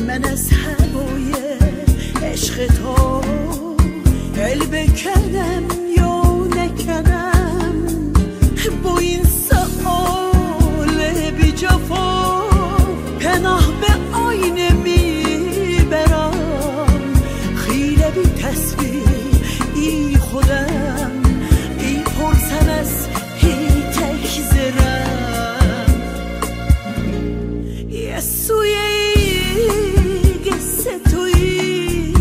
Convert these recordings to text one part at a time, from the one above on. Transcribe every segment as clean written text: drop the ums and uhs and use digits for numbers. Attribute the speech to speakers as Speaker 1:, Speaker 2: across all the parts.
Speaker 1: من از هوای عشق تو دل بکنم یا نکنم، با این سؤال بی جفا پناه به آینه میبرم، خیره بی تصویر ای خودم ای پرسم از هی تکذرم یسوی قصه توی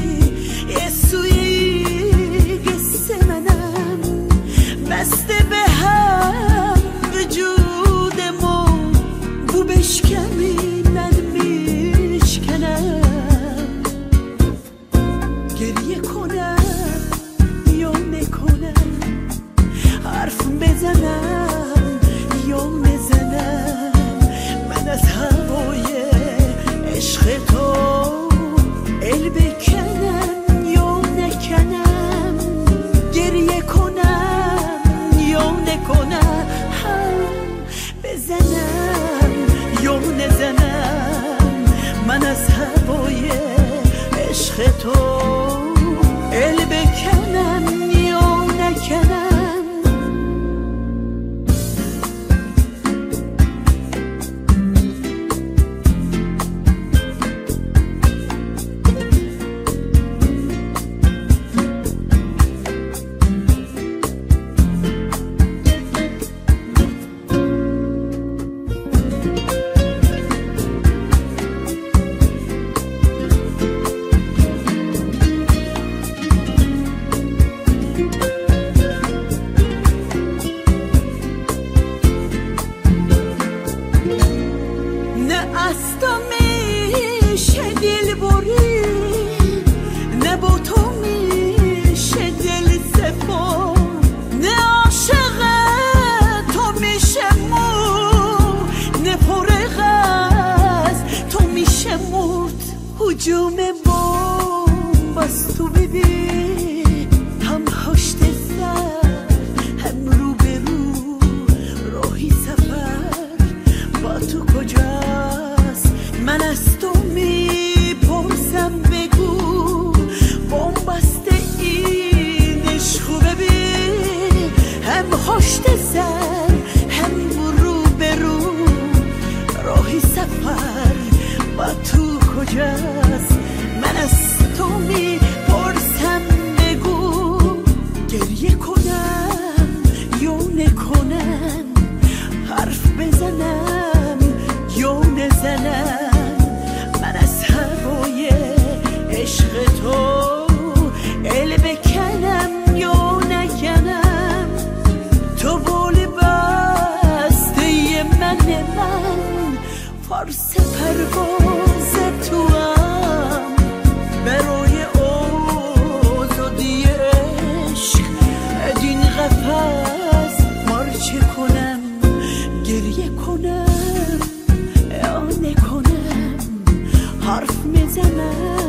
Speaker 1: یسوی قصه منم، بسته به هم وجودمو بو بشکنی من میشکنم، گریه کنم یا نکنم، حرف بزنم یا نزنم، من از هوای عشق تو ال بکنم یا نکنم، گریه کنم یا نکنم، بزنم یا نزنم، من از هوای عشق تو ال بکنم یا نکنم. از تو میشه دل بری، نه با تو میشه دل صفا، نه عاشق تو میشه مو، نه فارغ از تو میشه مرد، هجوم بمب از تو ببین، هم پشت سر هم رو به رو، راهی سفر با تو کجاست، من از تو میپرسم بگو، بمبسته این عشقو ببین، هم پشت سر هم رو به رو، راهی سفر با تو کجاست، من از تو میپرسم بگو، گریه کنم یا نکنم، حرف بزنم یا نزنم، من از هوای عشق تو ال بکنم یا نکنم، تو بال بسته من فارس پرواز تو هم، برای آزادی عشق ادین قفس مارچه کنم، گریه کنم یا نکنم، حرف میزنم